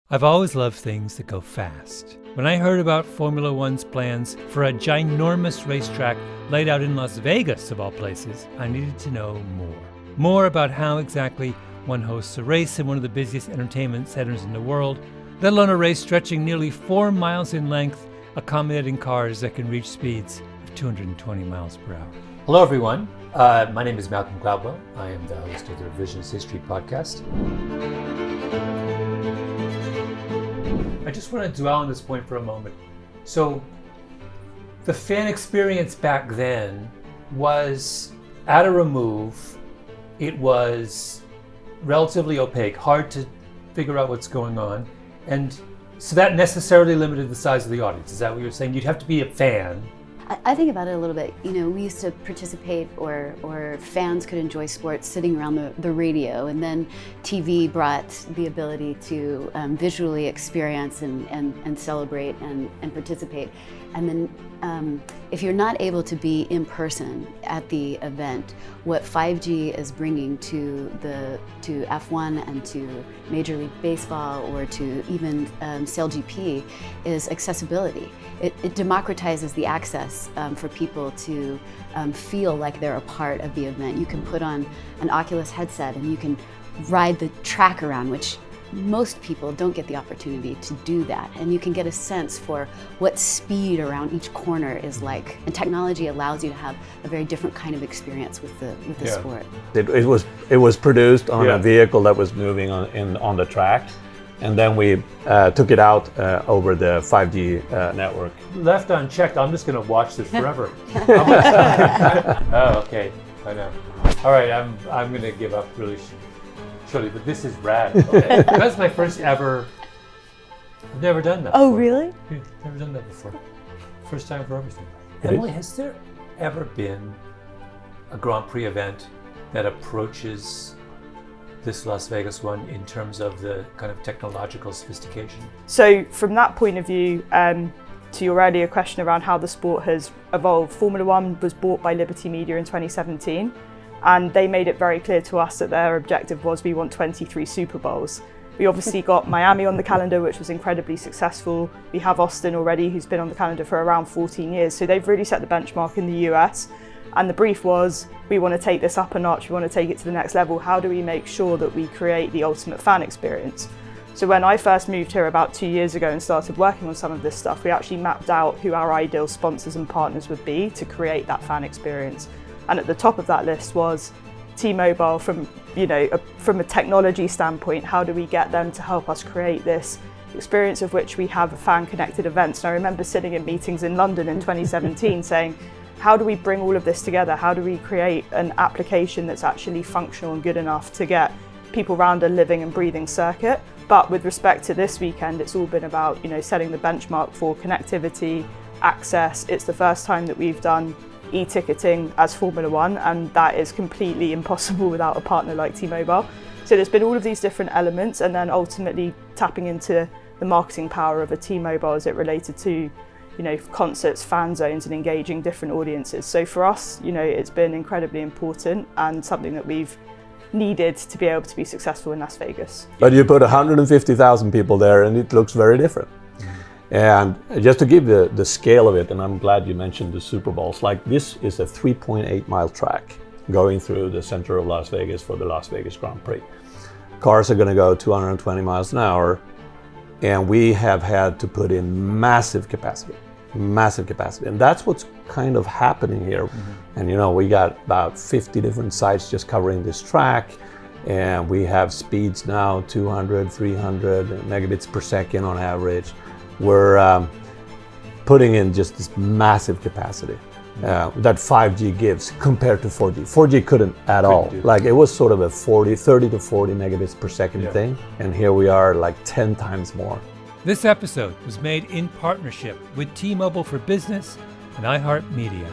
I've always loved things that go fast. When I heard about Formula One's plans for a ginormous racetrack laid out in Las Vegas, of all places, I needed to know more. More about how exactly one hosts a race in one of the busiest entertainment centers in the world, let alone a race stretching nearly 4 miles in length, accommodating cars that can reach speeds of 220 miles per hour. Hello, everyone. My name is Malcolm Gladwell. I am the host of the Revisionist History podcast. I just want to dwell on this point for a moment. So, the fan experience back then was at a remove. It was relatively opaque, hard to figure out what's going on. And so that necessarily limited the size of the audience. Is that what you're saying? You'd have to be a fan. I think about it a little bit. You know, we used to participate or fans could enjoy sports sitting around the radio, and then TV brought the ability to visually experience and celebrate and participate. And then if you're not able to be in person at the event, what 5G is bringing to F1 and to Major League Baseball or to even SailGP is accessibility. It democratizes the access for people to feel like they're a part of the event. You can put on an Oculus headset and you can ride the track around, which most people don't get the opportunity to do that. And you can get a sense for what speed around each corner is like. And technology allows you to have a very different kind of experience with the sport. It was produced on a vehicle that was moving on the track. And then we took it out over the 5G network. Left unchecked, I'm just going to watch this forever. Oh, okay. I know. All right, I'm going to give up really shortly, but this is rad. Okay. That's my first ever. I've never done that. Oh, before. really? Yeah, never done that before. First time for everything. Emily, has there ever been a Grand Prix event that approaches this Las Vegas one in terms of the kind of technological sophistication? So from that point of view, to your earlier question around how the sport has evolved, Formula One was bought by Liberty Media in 2017, and they made it very clear to us that their objective was we want 23 Super Bowls. We obviously got Miami on the calendar, which was incredibly successful. We have Austin already, who's been on the calendar for around 14 years. So they've really set the benchmark in the US. And the brief was, we want to take this up a notch, we want to take it to the next level. How do we make sure that we create the ultimate fan experience? So when I first moved here about 2 years ago and started working on some of this stuff, we actually mapped out who our ideal sponsors and partners would be to create that fan experience. And at the top of that list was T-Mobile. From a technology standpoint, how do we get them to help us create this experience of which we have fan-connected events? And I remember sitting in meetings in London in 2017 saying, how do we bring all of this together? How do we create an application that's actually functional and good enough to get people around a living and breathing circuit? But with respect to this weekend, it's all been about setting the benchmark for connectivity, access. It's the first time that we've done e-ticketing as Formula One, and that is completely impossible without a partner like T-Mobile. So there's been all of these different elements, and then ultimately tapping into the marketing power of a T-Mobile as it related to concerts, fan zones, and engaging different audiences. So for us, it's been incredibly important and something that we've needed to be able to be successful in Las Vegas. But you put 150,000 people there and it looks very different. And just to give the scale of it, and I'm glad you mentioned the Super Bowls, like this is a 3.8 mile track going through the center of Las Vegas for the Las Vegas Grand Prix. Cars are going to go 220 miles an hour, and we have had to put in massive capacity. And that's what's kind of happening here. Mm-hmm. And we got about 50 different sites just covering this track, and we have speeds now 200, 300 megabits per second on average. We're putting in just this massive capacity that 5G gives compared to 4G. 4G couldn't at all. Like it was sort of a 30 to 40 megabits per second thing, and here we are like 10 times more. This episode was made in partnership with T-Mobile for Business and iHeartMedia.